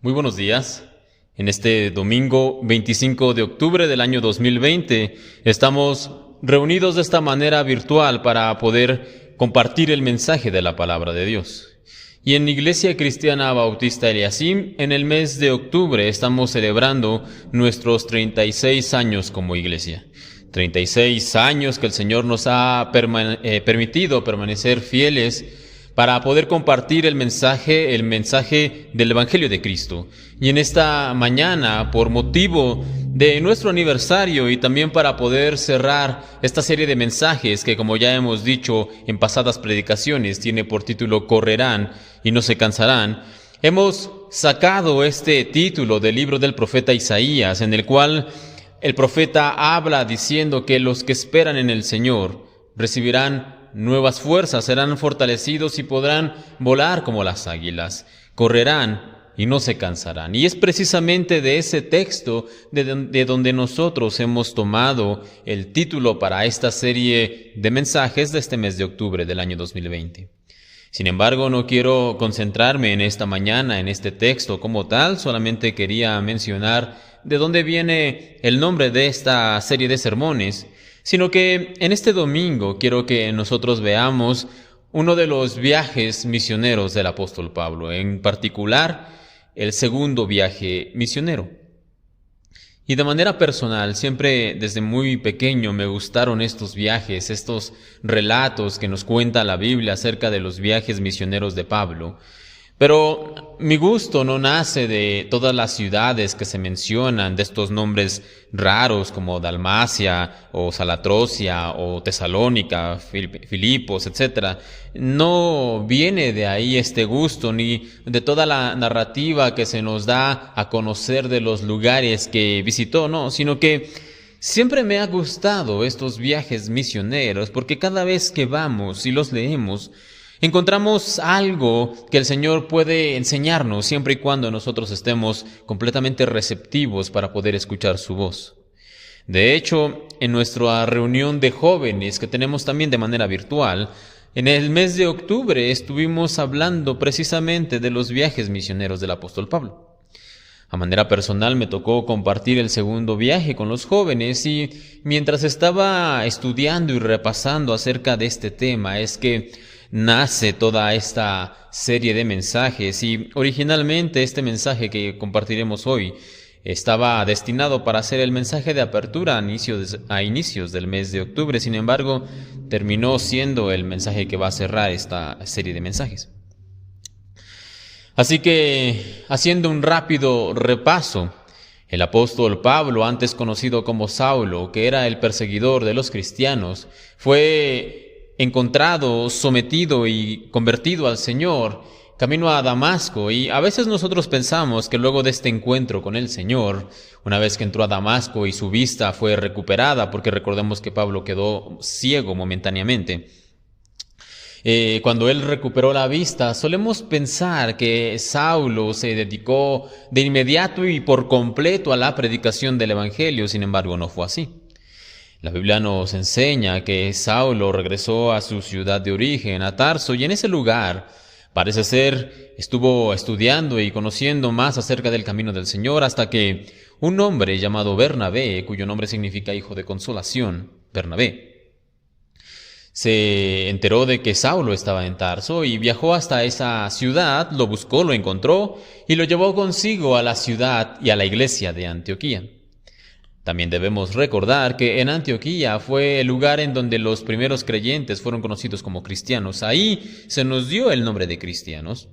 Muy buenos días. En este domingo 25 de octubre del año 2020 estamos reunidos de esta manera virtual para poder compartir el mensaje de la palabra de Dios. Y en Iglesia Cristiana Bautista Eliasim, en el mes de octubre estamos celebrando nuestros 36 años como iglesia. 36 años que el Señor nos ha permitido permanecer fieles para poder compartir el mensaje del Evangelio de Cristo. Y en esta mañana, por motivo de nuestro aniversario y también para poder cerrar esta serie de mensajes que, como ya hemos dicho en pasadas predicaciones, tiene por título Correrán y no se cansarán, hemos sacado este título del libro del profeta Isaías, en el cual el profeta habla diciendo que los que esperan en el Señor recibirán nuevas fuerzas, serán fortalecidos y podrán volar como las águilas, correrán y no se cansarán. Y es precisamente de ese texto de donde nosotros hemos tomado el título para esta serie de mensajes de este mes de octubre del año 2020. Sin embargo, no quiero concentrarme en esta mañana en este texto como tal, solamente quería mencionar de dónde viene el nombre de esta serie de sermones, sino que en este domingo quiero que nosotros veamos uno de los viajes misioneros del apóstol Pablo, en particular el segundo viaje misionero. Y de manera personal, siempre desde muy pequeño me gustaron estos viajes, estos relatos que nos cuenta la Biblia acerca de los viajes misioneros de Pablo. Pero mi gusto no nace de todas las ciudades que se mencionan, de estos nombres raros como Dalmacia o Salatrocia o Tesalónica, Filipos, etc. No viene de ahí este gusto, ni de toda la narrativa que se nos da a conocer de los lugares que visitó, no, sino que siempre me ha gustado estos viajes misioneros, porque cada vez que vamos y los leemos, encontramos algo que el Señor puede enseñarnos siempre y cuando nosotros estemos completamente receptivos para poder escuchar su voz. De hecho, en nuestra reunión de jóvenes que tenemos también de manera virtual, en el mes de octubre estuvimos hablando precisamente de los viajes misioneros del apóstol Pablo. A manera personal me tocó compartir el segundo viaje con los jóvenes y mientras estaba estudiando y repasando acerca de este tema es que nace toda esta serie de mensajes y originalmente este mensaje que compartiremos hoy estaba destinado para ser el mensaje de apertura a inicios del mes de octubre. Sin embargo, terminó siendo el mensaje que va a cerrar esta serie de mensajes. Así que, haciendo un rápido repaso, el apóstol Pablo, antes conocido como Saulo, que era el perseguidor de los cristianos, fue encontrado, sometido y convertido al Señor, camino a Damasco. Y a veces nosotros pensamos que luego de este encuentro con el Señor, una vez que entró a Damasco y su vista fue recuperada, porque recordemos que Pablo quedó ciego momentáneamente, cuando él recuperó la vista, solemos pensar que Saulo se dedicó de inmediato y por completo a la predicación del Evangelio. Sin embargo, no fue así. La Biblia nos enseña que Saulo regresó a su ciudad de origen, a Tarso, y en ese lugar, parece ser, estuvo estudiando y conociendo más acerca del camino del Señor hasta que un hombre llamado Bernabé, cuyo nombre significa hijo de consolación, Bernabé, se enteró de que Saulo estaba en Tarso y viajó hasta esa ciudad, lo buscó, lo encontró y lo llevó consigo a la ciudad y a la iglesia de Antioquía. También debemos recordar que en Antioquía fue el lugar en donde los primeros creyentes fueron conocidos como cristianos. Ahí se nos dio el nombre de cristianos.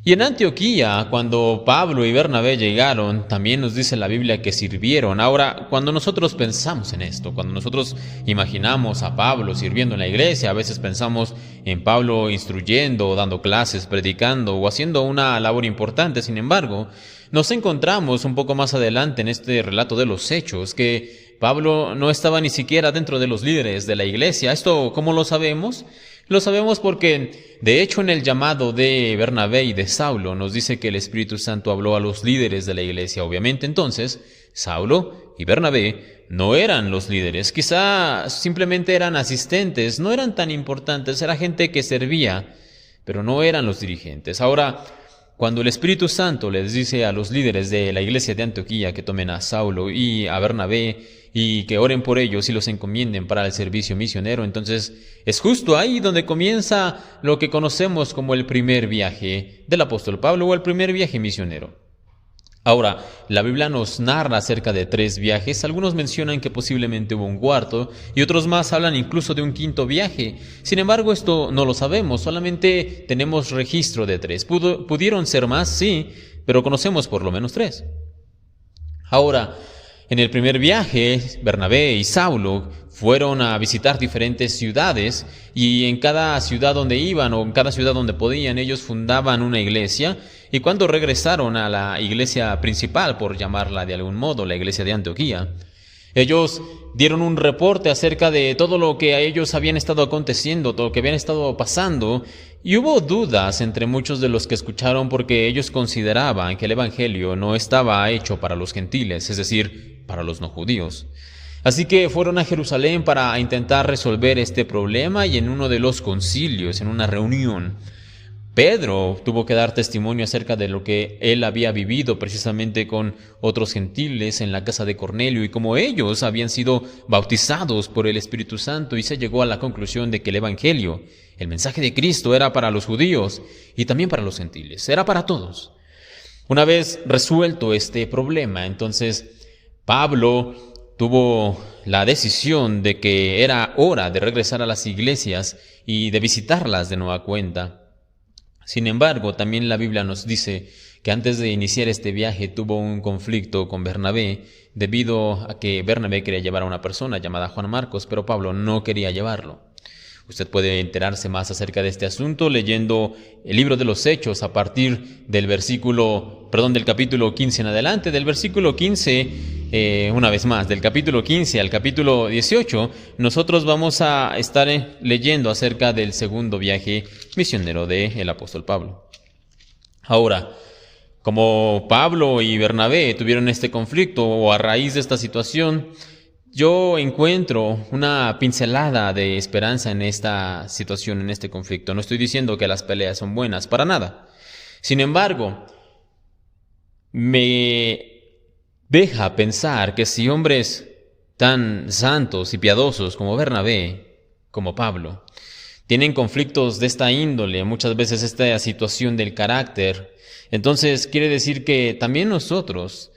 Y en Antioquía, cuando Pablo y Bernabé llegaron, también nos dice la Biblia que sirvieron. Ahora, cuando nosotros pensamos en esto, cuando nosotros imaginamos a Pablo sirviendo en la iglesia, a veces pensamos en Pablo instruyendo, dando clases, predicando o haciendo una labor importante. Sin embargo, nos encontramos un poco más adelante en este relato de los Hechos que Pablo no estaba ni siquiera dentro de los líderes de la iglesia. ¿Esto cómo lo sabemos? Lo sabemos porque, de hecho, en el llamado de Bernabé y de Saulo nos dice que el Espíritu Santo habló a los líderes de la iglesia. Obviamente, entonces, Saulo y Bernabé no eran los líderes, quizá simplemente eran asistentes, no eran tan importantes, era gente que servía, pero no eran los dirigentes. Ahora, cuando el Espíritu Santo les dice a los líderes de la iglesia de Antioquía que tomen a Saulo y a Bernabé y que oren por ellos y los encomienden para el servicio misionero, entonces es justo ahí donde comienza lo que conocemos como el primer viaje del apóstol Pablo o el primer viaje misionero. Ahora, la Biblia nos narra acerca de 3 viajes. Algunos mencionan que posiblemente hubo un cuarto y otros más hablan incluso de un quinto viaje. Sin embargo, esto no lo sabemos, solamente tenemos registro de 3. ¿Pudieron ser más? Sí, pero conocemos por lo menos 3. Ahora, en el primer viaje, Bernabé y Saulo fueron a visitar diferentes ciudades y en cada ciudad donde iban o en cada ciudad donde podían, ellos fundaban una iglesia. Y cuando regresaron a la iglesia principal, por llamarla de algún modo, la iglesia de Antioquía, ellos dieron un reporte acerca de todo lo que a ellos habían estado aconteciendo, todo lo que habían estado pasando, y hubo dudas entre muchos de los que escucharon porque ellos consideraban que el evangelio no estaba hecho para los gentiles, es decir, para los no judíos. Así que fueron a Jerusalén para intentar resolver este problema y en uno de los concilios, en una reunión, Pedro tuvo que dar testimonio acerca de lo que él había vivido precisamente con otros gentiles en la casa de Cornelio y cómo ellos habían sido bautizados por el Espíritu Santo, y se llegó a la conclusión de que el evangelio, el mensaje de Cristo, era para los judíos y también para los gentiles, era para todos. Una vez resuelto este problema, entonces Pablo tuvo la decisión de que era hora de regresar a las iglesias y de visitarlas de nueva cuenta. Sin embargo, también la Biblia nos dice que antes de iniciar este viaje tuvo un conflicto con Bernabé debido a que Bernabé quería llevar a una persona llamada Juan Marcos, pero Pablo no quería llevarlo. Usted puede enterarse más acerca de este asunto leyendo el libro de los Hechos a partir del capítulo 15 en adelante. Del versículo 15, una vez más, del capítulo 15 al capítulo 18, nosotros vamos a estar leyendo acerca del segundo viaje misionero del apóstol Pablo. Ahora, como Pablo y Bernabé tuvieron este conflicto o a raíz de esta situación, yo encuentro una pincelada de esperanza en esta situación, en este conflicto. No estoy diciendo que las peleas son buenas, para nada. Sin embargo, me deja pensar que si hombres tan santos y piadosos como Bernabé, como Pablo, tienen conflictos de esta índole, muchas veces esta situación del carácter, entonces quiere decir que también nosotros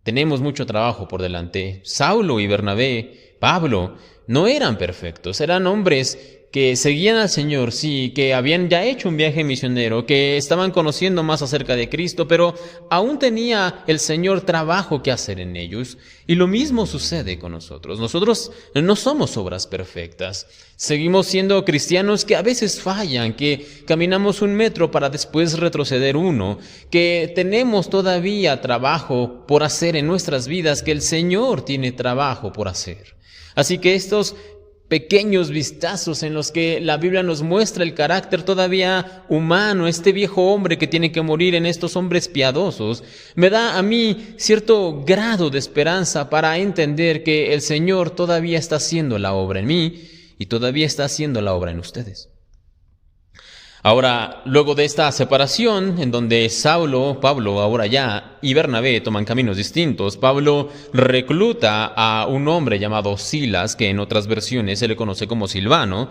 tenemos mucho trabajo por delante. Saulo y Bernabé, Pablo, no eran perfectos, eran hombres que seguían al Señor, sí, que habían ya hecho un viaje misionero, que estaban conociendo más acerca de Cristo, pero aún tenía el Señor trabajo que hacer en ellos. Y lo mismo sucede con nosotros. Nosotros no somos obras perfectas. Seguimos siendo cristianos que a veces fallan, que caminamos 1 metro para después retroceder 1, que tenemos todavía trabajo por hacer en nuestras vidas, que el Señor tiene trabajo por hacer. Así que estos pequeños vistazos en los que la Biblia nos muestra el carácter todavía humano, este viejo hombre que tiene que morir en estos hombres piadosos, me da a mí cierto grado de esperanza para entender que el Señor todavía está haciendo la obra en mí y todavía está haciendo la obra en ustedes. Ahora, luego de esta separación, en donde Pablo ahora ya, y Bernabé toman caminos distintos, Pablo recluta a un hombre llamado Silas, que en otras versiones se le conoce como Silvano.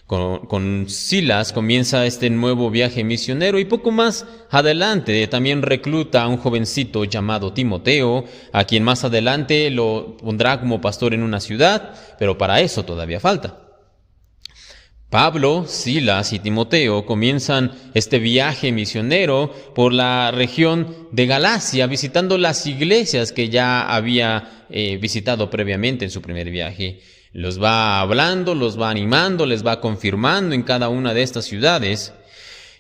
Con Silas comienza este nuevo viaje misionero, y poco más adelante también recluta a un jovencito llamado Timoteo, a quien más adelante lo pondrá como pastor en una ciudad, pero para eso todavía falta. Pablo, Silas y Timoteo comienzan este viaje misionero por la región de Galacia, visitando las iglesias que ya había visitado previamente en su primer viaje. Los va hablando, los va animando, les va confirmando en cada una de estas ciudades.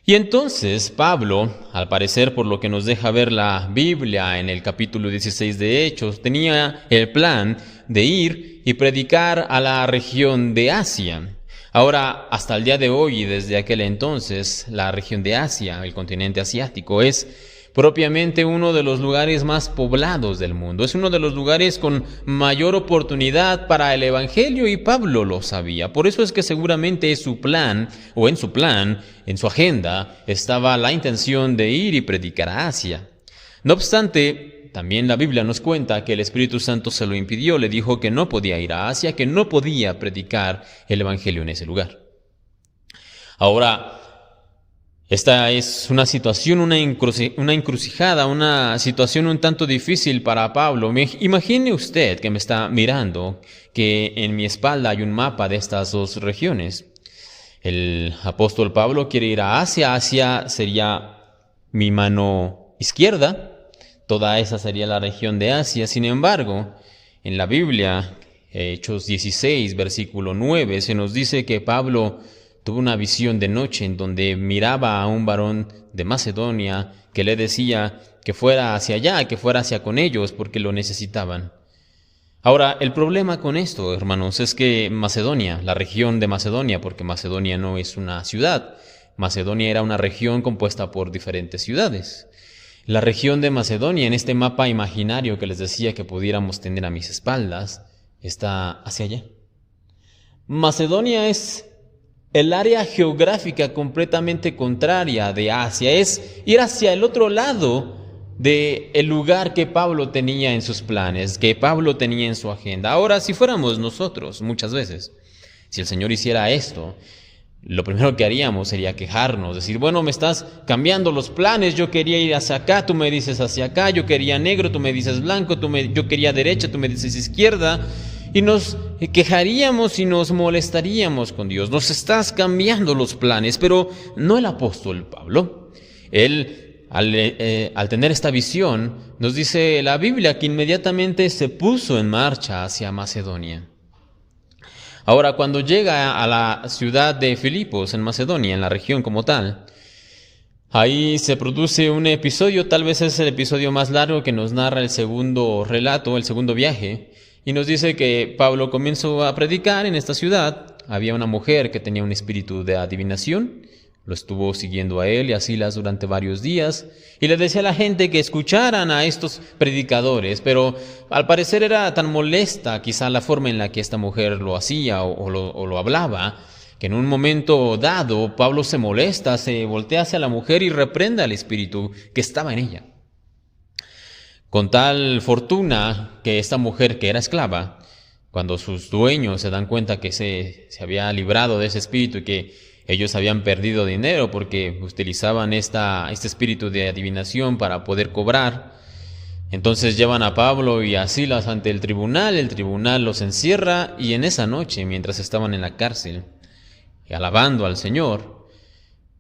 Y entonces Pablo, al parecer por lo que nos deja ver la Biblia en el capítulo 16 de Hechos, tenía el plan de ir y predicar a la región de Asia. Ahora, hasta el día de hoy y desde aquel entonces, la región de Asia, el continente asiático, es propiamente uno de los lugares más poblados del mundo. Es uno de los lugares con mayor oportunidad para el evangelio y Pablo lo sabía. Por eso es que seguramente en su plan, en su agenda, estaba la intención de ir y predicar a Asia. No obstante, también la Biblia nos cuenta que el Espíritu Santo se lo impidió, le dijo que no podía ir a Asia, que no podía predicar el evangelio en ese lugar. Ahora, esta es una situación, una encrucijada, una situación un tanto difícil para Pablo. Imagine usted que me está mirando que en mi espalda hay un mapa de estas dos regiones. El apóstol Pablo quiere ir a Asia. Asia sería mi mano izquierda. Toda esa sería la región de Asia. Sin embargo, en la Biblia, Hechos 16, versículo 9, se nos dice que Pablo tuvo una visión de noche en donde miraba a un varón de Macedonia que le decía que fuera hacia allá, que fuera hacia con ellos porque lo necesitaban. Ahora, el problema con esto, hermanos, es que Macedonia, la región de Macedonia, porque Macedonia no es una ciudad, Macedonia era una región compuesta por diferentes ciudades. La región de Macedonia, en este mapa imaginario que les decía que pudiéramos tener a mis espaldas, está hacia allá. Macedonia es el área geográfica completamente contraria de Asia, es ir hacia el otro lado del lugar que Pablo tenía en sus planes, que Pablo tenía en su agenda. Ahora, si fuéramos nosotros, muchas veces, si el Señor hiciera esto, lo primero que haríamos sería quejarnos, decir, bueno, me estás cambiando los planes, yo quería ir hacia acá, tú me dices hacia acá, yo quería negro, tú me dices blanco, yo quería derecha, tú me dices izquierda. Y nos quejaríamos y nos molestaríamos con Dios. Nos estás cambiando los planes, pero no el apóstol Pablo. Él, al tener esta visión, nos dice la Biblia que inmediatamente se puso en marcha hacia Macedonia. Ahora, cuando llega a la ciudad de Filipos, en Macedonia, en la región como tal, ahí se produce un episodio, tal vez es el episodio más largo que nos narra el segundo relato, el segundo viaje. Y nos dice que Pablo comenzó a predicar en esta ciudad. Había una mujer que tenía un espíritu de adivinación. Lo estuvo siguiendo a él y a Silas durante varios días. Y le decía a la gente que escucharan a estos predicadores. Pero al parecer era tan molesta quizá la forma en la que esta mujer lo hacía o lo hablaba, que en un momento dado Pablo se molesta, se voltea hacia la mujer y reprende al espíritu que estaba en ella. Con tal fortuna que esta mujer, que era esclava, cuando sus dueños se dan cuenta que se había librado de ese espíritu y que ellos habían perdido dinero porque utilizaban este espíritu de adivinación para poder cobrar, entonces llevan a Pablo y a Silas ante el tribunal los encierra y en esa noche, mientras estaban en la cárcel, alabando al Señor,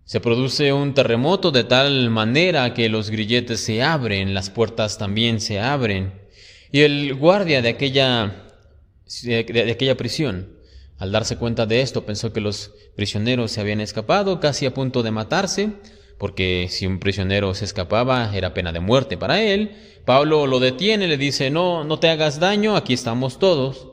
se produce un terremoto de tal manera que los grilletes se abren, las puertas también se abren. Y el guardia de aquella prisión, al darse cuenta de esto, pensó que los prisioneros se habían escapado, casi a punto de matarse, porque si un prisionero se escapaba era pena de muerte para él. Pablo lo detiene, le dice, no te hagas daño, aquí estamos todos.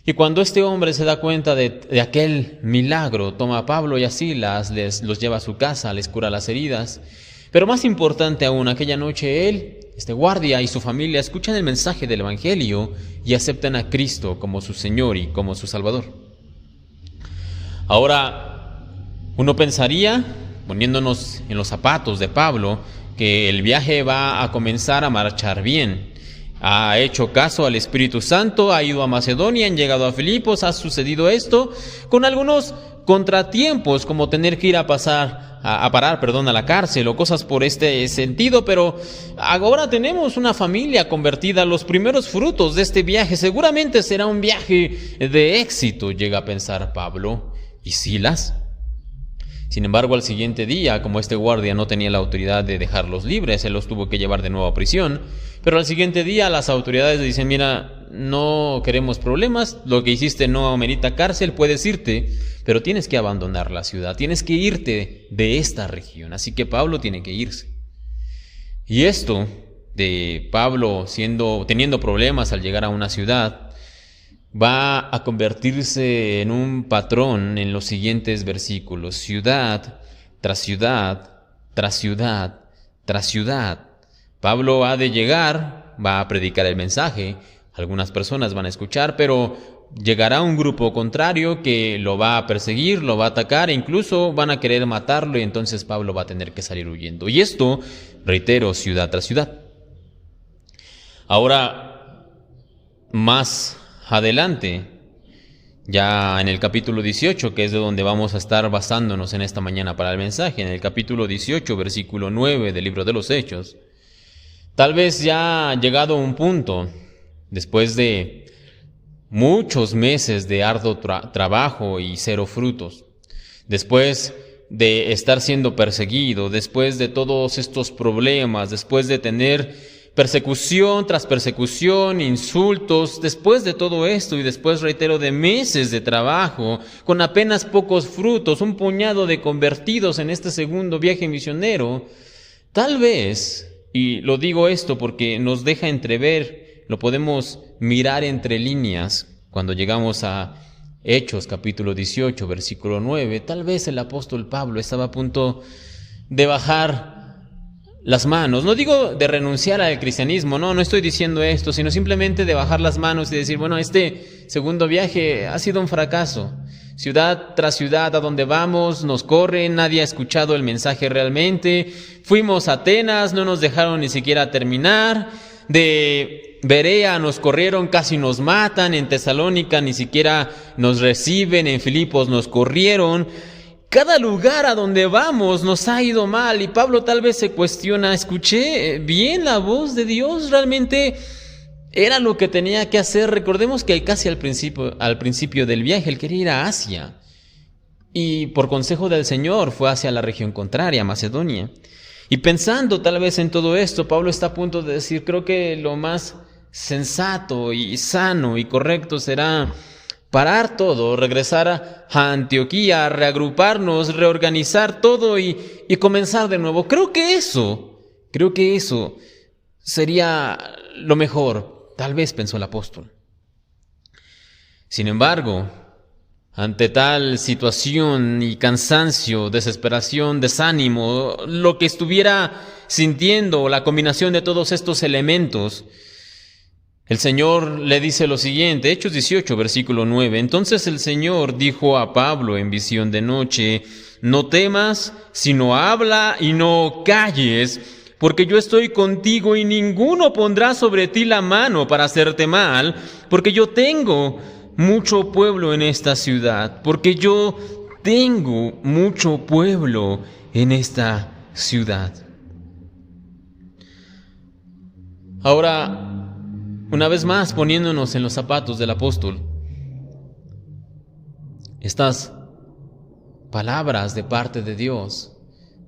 Y cuando este hombre se da cuenta de aquel milagro, toma a Pablo y a Silas, los lleva a su casa, les cura las heridas. Pero más importante aún, aquella noche él, este guardia y su familia escuchan el mensaje del Evangelio y aceptan a Cristo como su Señor y como su Salvador. Ahora, uno pensaría, poniéndonos en los zapatos de Pablo, que el viaje va a comenzar a marchar bien. Ha hecho caso al Espíritu Santo, ha ido a Macedonia, han llegado a Filipos, ha sucedido esto, con algunos contratiempos como tener que ir a parar a la cárcel o cosas por este sentido, pero ahora tenemos una familia convertida, los primeros frutos de este viaje, seguramente será un viaje de éxito, llega a pensar Pablo. ¿Y Silas? Sin embargo, al siguiente día, como este guardia no tenía la autoridad de dejarlos libres, él los tuvo que llevar de nuevo a prisión, pero al siguiente día las autoridades le dicen, mira, no queremos problemas, lo que hiciste no amerita cárcel, puedes irte, pero tienes que abandonar la ciudad, tienes que irte de esta región, así que Pablo tiene que irse. Y esto de Pablo teniendo problemas al llegar a una ciudad, va a convertirse en un patrón en los siguientes versículos. Ciudad tras ciudad, tras ciudad, tras ciudad. Pablo ha de llegar, va a predicar el mensaje, algunas personas van a escuchar, pero llegará un grupo contrario que lo va a perseguir, lo va a atacar e incluso van a querer matarlo y entonces Pablo va a tener que salir huyendo. Y esto, reitero, ciudad tras ciudad. Ahora, más adelante, ya en el capítulo 18, que es de donde vamos a estar basándonos en esta mañana para el mensaje, en el capítulo 18, versículo 9 del libro de los Hechos, tal vez ya ha llegado un punto, después de muchos meses de arduo trabajo y cero frutos, después de estar siendo perseguido, después de todos estos problemas, después de tener persecución tras persecución, insultos, después de todo esto y después, reitero, de meses de trabajo, con apenas pocos frutos, un puñado de convertidos en este segundo viaje misionero, tal vez, y lo digo esto porque nos deja entrever, lo podemos mirar entre líneas cuando llegamos a Hechos capítulo 18, versículo 9, tal vez el apóstol Pablo estaba a punto de bajar las manos. No digo de renunciar al cristianismo, no estoy diciendo esto, sino simplemente de bajar las manos y decir, bueno, este segundo viaje ha sido un fracaso. Ciudad tras ciudad a donde vamos nos corren, nadie ha escuchado el mensaje realmente. Fuimos a Atenas, no nos dejaron ni siquiera terminar. De Berea nos corrieron, casi nos matan. En Tesalónica ni siquiera nos reciben. En Filipos nos corrieron. Cada lugar a donde vamos nos ha ido mal y Pablo tal vez se cuestiona, ¿escuché bien la voz de Dios? ¿Realmente era lo que tenía que hacer? Recordemos que casi al principio del viaje él quería ir a Asia y por consejo del Señor fue hacia la región contraria, Macedonia. Y pensando tal vez en todo esto, Pablo está a punto de decir, creo que lo más sensato y sano y correcto será parar todo, regresar a Antioquía, reagruparnos, reorganizar todo y comenzar de nuevo. Creo que eso sería lo mejor, tal vez pensó el apóstol. Sin embargo, ante tal situación y cansancio, desesperación, desánimo, lo que estuviera sintiendo, la combinación de todos estos elementos, el Señor le dice lo siguiente, Hechos 18, versículo 9. Entonces el Señor dijo a Pablo en visión de noche, no temas, sino habla y no calles, porque yo estoy contigo y ninguno pondrá sobre ti la mano para hacerte mal, porque yo tengo mucho pueblo en esta ciudad, porque yo tengo mucho pueblo en esta ciudad. Ahora, una vez más, poniéndonos en los zapatos del apóstol, estas palabras de parte de Dios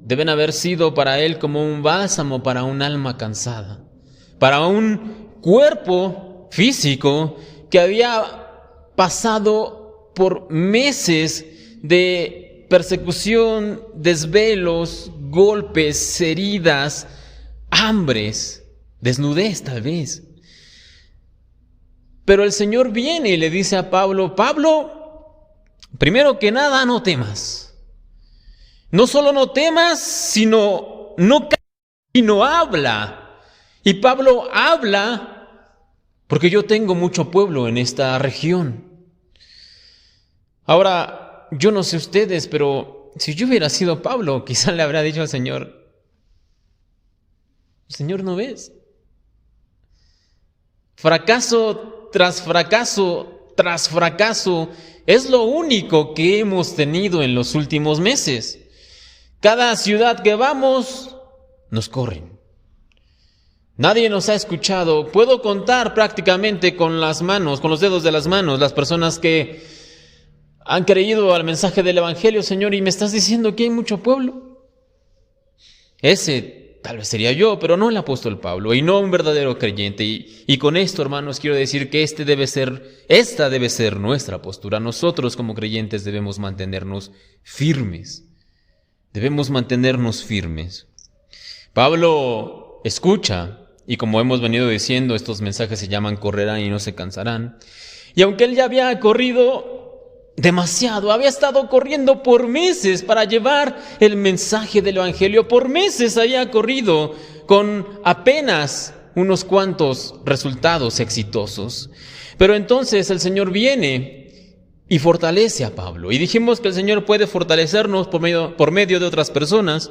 deben haber sido para él como un bálsamo para un alma cansada, para un cuerpo físico que había pasado por meses de persecución, desvelos, golpes, heridas, hambres, desnudez tal vez. Pero el Señor viene y le dice a Pablo, Pablo, primero que nada no temas. No solo no temas, sino no calles, sino habla. Y Pablo habla porque yo tengo mucho pueblo en esta región. Ahora, yo no sé ustedes, pero si yo hubiera sido Pablo, quizá le habría dicho al Señor, Señor, ¿no ves? Fracaso tras fracaso, tras fracaso, es lo único que hemos tenido en los últimos meses. Cada ciudad que vamos, nos corren. Nadie nos ha escuchado. Puedo contar prácticamente con las manos, con los dedos de las manos, las personas que han creído al mensaje del Evangelio, Señor, y me estás diciendo que hay mucho pueblo. Ese tal vez sería yo, pero no el apóstol Pablo, y no un verdadero creyente. Y con esto, hermanos, quiero decir que esta debe ser nuestra postura. Nosotros como creyentes debemos mantenernos firmes. Debemos mantenernos firmes. Pablo escucha, y como hemos venido diciendo, estos mensajes se llaman correrán y no se cansarán. Y aunque él ya había corrido demasiado. Había estado corriendo por meses para llevar el mensaje del Evangelio. Por meses había corrido con apenas unos cuantos resultados exitosos. Pero entonces el Señor viene y fortalece a Pablo. Y dijimos que el Señor puede fortalecernos por medio de otras personas,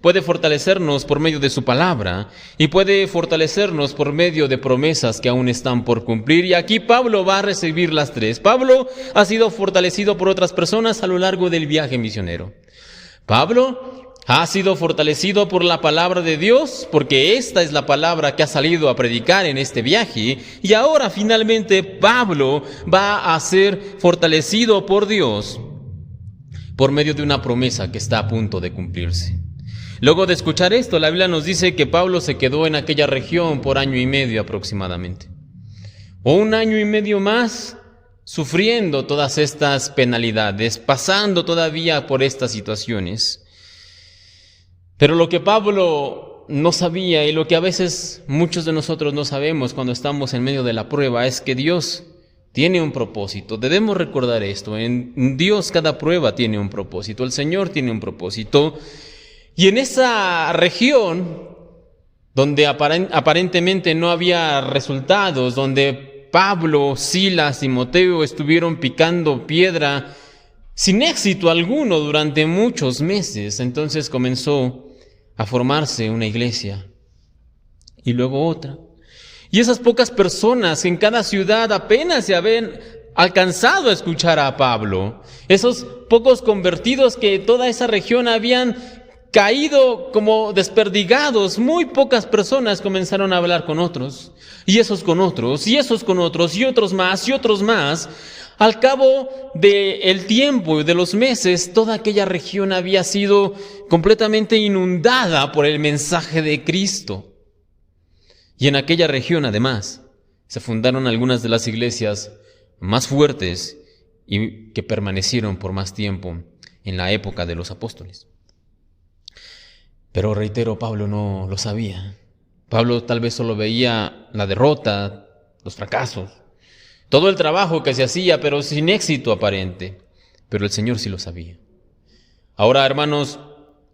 puede fortalecernos por medio de su palabra y puede fortalecernos por medio de promesas que aún están por cumplir. Y aquí Pablo va a recibir las tres. Pablo ha sido fortalecido por otras personas a lo largo del viaje misionero. Pablo ha sido fortalecido por la palabra de Dios, porque esta es la palabra que ha salido a predicar en este viaje. Y ahora finalmente Pablo va a ser fortalecido por Dios por medio de una promesa que está a punto de cumplirse. Luego de escuchar esto, la Biblia nos dice que Pablo se quedó en aquella región por 1 año y medio aproximadamente. O 1 año y medio más sufriendo todas estas penalidades, pasando todavía por estas situaciones. Pero lo que Pablo no sabía y lo que a veces muchos de nosotros no sabemos cuando estamos en medio de la prueba es que Dios tiene un propósito. Debemos recordar esto. En Dios cada prueba tiene un propósito. El Señor tiene un propósito. Y en esa región donde aparentemente no había resultados, donde Pablo, Silas y Timoteo estuvieron picando piedra sin éxito alguno durante muchos meses, entonces comenzó a formarse una iglesia y luego otra. Y esas pocas personas en cada ciudad apenas se habían alcanzado a escuchar a Pablo. Esos pocos convertidos que toda esa región habían caído como desperdigados, muy pocas personas comenzaron a hablar con otros, y esos con otros, y esos con otros, y otros más, y otros más. Al cabo del tiempo y de los meses, toda aquella región había sido completamente inundada por el mensaje de Cristo. Y en aquella región, además, se fundaron algunas de las iglesias más fuertes y que permanecieron por más tiempo en la época de los apóstoles. Pero reitero, Pablo no lo sabía. Pablo tal vez solo veía la derrota, los fracasos, todo el trabajo que se hacía, pero sin éxito aparente. Pero el Señor sí lo sabía. Ahora, hermanos,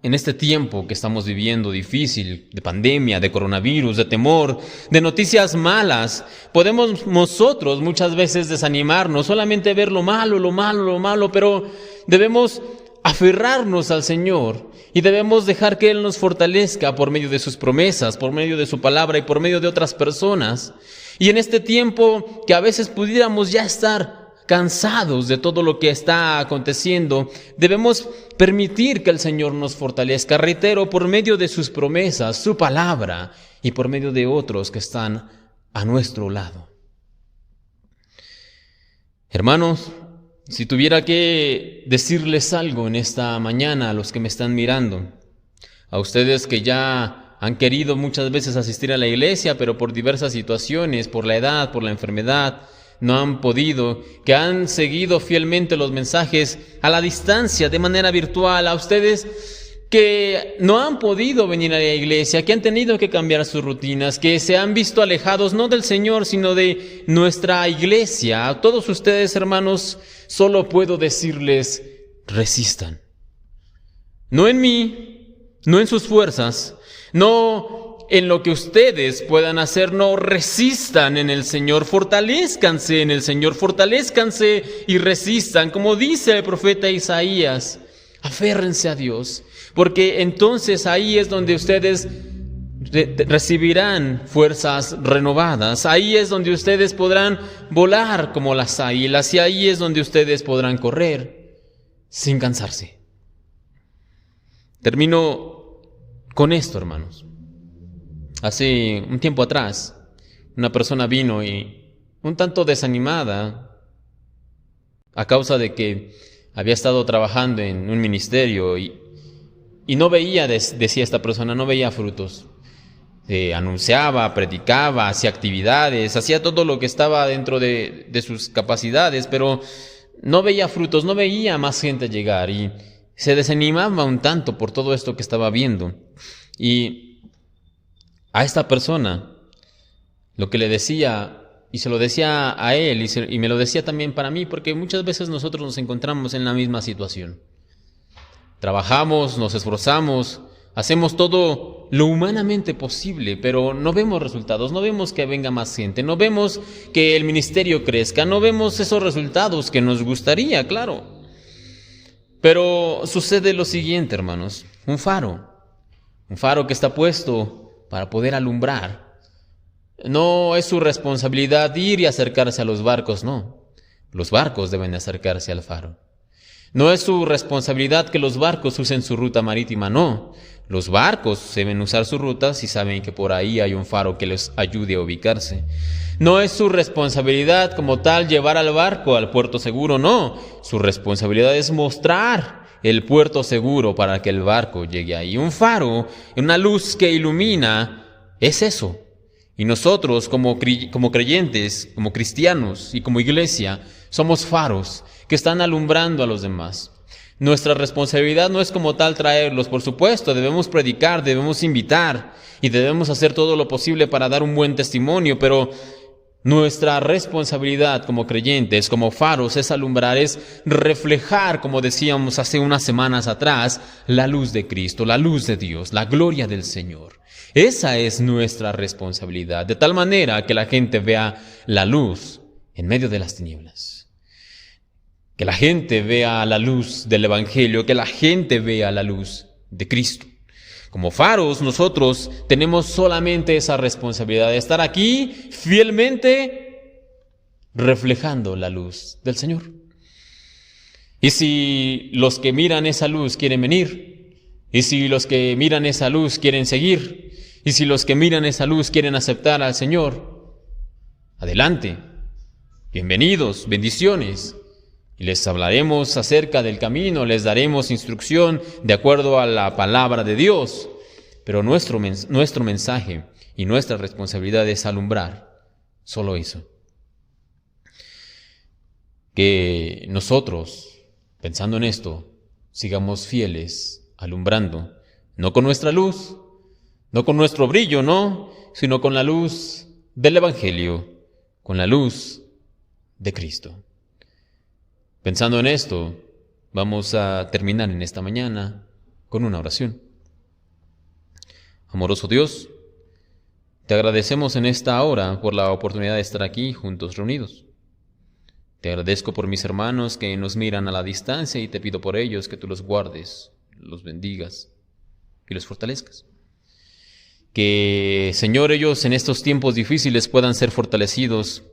en este tiempo que estamos viviendo difícil, de pandemia, de coronavirus, de temor, de noticias malas, podemos nosotros muchas veces desanimarnos, solamente ver lo malo, pero debemos aferrarnos al Señor y debemos dejar que Él nos fortalezca por medio de sus promesas, por medio de su palabra y por medio de otras personas. Y en este tiempo que a veces pudiéramos ya estar cansados de todo lo que está aconteciendo, debemos permitir que el Señor nos fortalezca, reitero, por medio de sus promesas, su palabra y por medio de otros que están a nuestro lado. Hermanos, si tuviera que decirles algo en esta mañana a los que me están mirando, a ustedes que ya han querido muchas veces asistir a la iglesia, pero por diversas situaciones, por la edad, por la enfermedad, no han podido, que han seguido fielmente los mensajes a la distancia, de manera virtual, a ustedes que no han podido venir a la iglesia, que han tenido que cambiar sus rutinas, que se han visto alejados no del Señor, sino de nuestra iglesia. A todos ustedes, hermanos, solo puedo decirles, resistan. No en mí, no en sus fuerzas, no en lo que ustedes puedan hacer, no, resistan en el Señor, fortalezcanse en el Señor, fortalezcanse y resistan. Como dice el profeta Isaías, aférrense a Dios, porque entonces ahí es donde ustedes recibirán fuerzas renovadas. Ahí es donde ustedes podrán volar como las águilas y ahí es donde ustedes podrán correr sin cansarse. Termino con esto, hermanos. Hace un tiempo atrás, una persona vino y un tanto desanimada a causa de que había estado trabajando en un ministerio y no veía, decía esta persona, no veía frutos. Anunciaba, predicaba, hacía actividades, hacía todo lo que estaba dentro de sus capacidades, pero no veía frutos, no veía más gente llegar y se desanimaba un tanto por todo esto que estaba viendo. Y a esta persona lo que le decía Y se lo decía a él y me lo decía también para mí, porque muchas veces nosotros nos encontramos en la misma situación. Trabajamos, nos esforzamos, hacemos todo lo humanamente posible, pero no vemos resultados, no vemos que venga más gente, no vemos que el ministerio crezca, no vemos esos resultados que nos gustaría, claro. Pero sucede lo siguiente, hermanos, un faro que está puesto para poder alumbrar. No es su responsabilidad ir y acercarse a los barcos, no. Los barcos deben acercarse al faro. No es su responsabilidad que los barcos usen su ruta marítima, no. Los barcos deben usar su ruta si saben que por ahí hay un faro que les ayude a ubicarse. No es su responsabilidad como tal llevar al barco al puerto seguro, no. Su responsabilidad es mostrar el puerto seguro para que el barco llegue ahí. Un faro, una luz que ilumina, es eso. Y nosotros como creyentes, como cristianos y como iglesia, somos faros que están alumbrando a los demás. Nuestra responsabilidad no es como tal traerlos, por supuesto, debemos predicar, debemos invitar y debemos hacer todo lo posible para dar un buen testimonio, pero nuestra responsabilidad como creyentes, como faros, es alumbrar, es reflejar, como decíamos hace unas semanas atrás, la luz de Cristo, la luz de Dios, la gloria del Señor. Esa es nuestra responsabilidad, de tal manera que la gente vea la luz en medio de las tinieblas. Que la gente vea la luz del Evangelio, que la gente vea la luz de Cristo. Como faros, nosotros tenemos solamente esa responsabilidad de estar aquí fielmente reflejando la luz del Señor. Y si los que miran esa luz quieren venir, y si los que miran esa luz quieren seguir, y si los que miran esa luz quieren aceptar al Señor, adelante, bienvenidos, bendiciones. Y les hablaremos acerca del camino, les daremos instrucción de acuerdo a la palabra de Dios. Pero nuestro mensaje y nuestra responsabilidad es alumbrar solo eso. Que nosotros, pensando en esto, sigamos fieles, alumbrando, no con nuestra luz, no con nuestro brillo, no, sino con la luz del Evangelio, con la luz de Cristo. Pensando en esto, vamos a terminar en esta mañana con una oración. Amoroso Dios, te agradecemos en esta hora por la oportunidad de estar aquí juntos reunidos. Te agradezco por mis hermanos que nos miran a la distancia y te pido por ellos que tú los guardes, los bendigas y los fortalezcas. Que, Señor, ellos en estos tiempos difíciles puedan ser fortalecidos.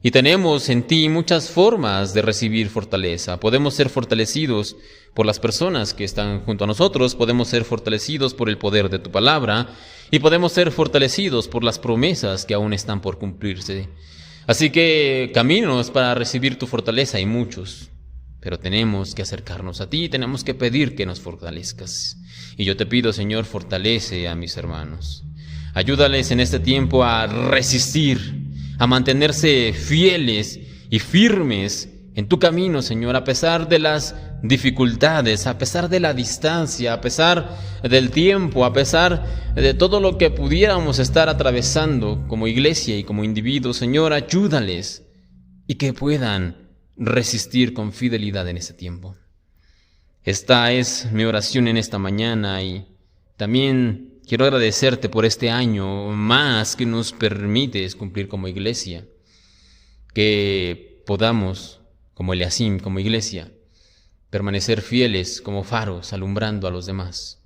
Y tenemos en ti muchas formas de recibir fortaleza. Podemos ser fortalecidos por las personas que están junto a nosotros, podemos ser fortalecidos por el poder de tu palabra y podemos ser fortalecidos por las promesas que aún están por cumplirse. Así que caminos para recibir tu fortaleza hay muchos, pero tenemos que acercarnos a ti, tenemos que pedir que nos fortalezcas. Y yo te pido, Señor, fortalece a mis hermanos. Ayúdales en este tiempo a resistir, a mantenerse fieles y firmes en tu camino, Señor, a pesar de las dificultades, a pesar de la distancia, a pesar del tiempo, a pesar de todo lo que pudiéramos estar atravesando como iglesia y como individuos. Señor, ayúdales y que puedan resistir con fidelidad en este tiempo. Esta es mi oración en esta mañana y también quiero agradecerte por este año más que nos permites cumplir como iglesia, que podamos, como Eliasim, como iglesia, permanecer fieles como faros, alumbrando a los demás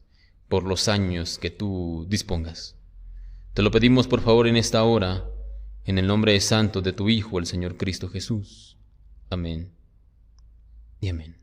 por los años que tú dispongas. Te lo pedimos por favor en esta hora, en el nombre santo de tu Hijo, el Señor Cristo Jesús. Amén y amén.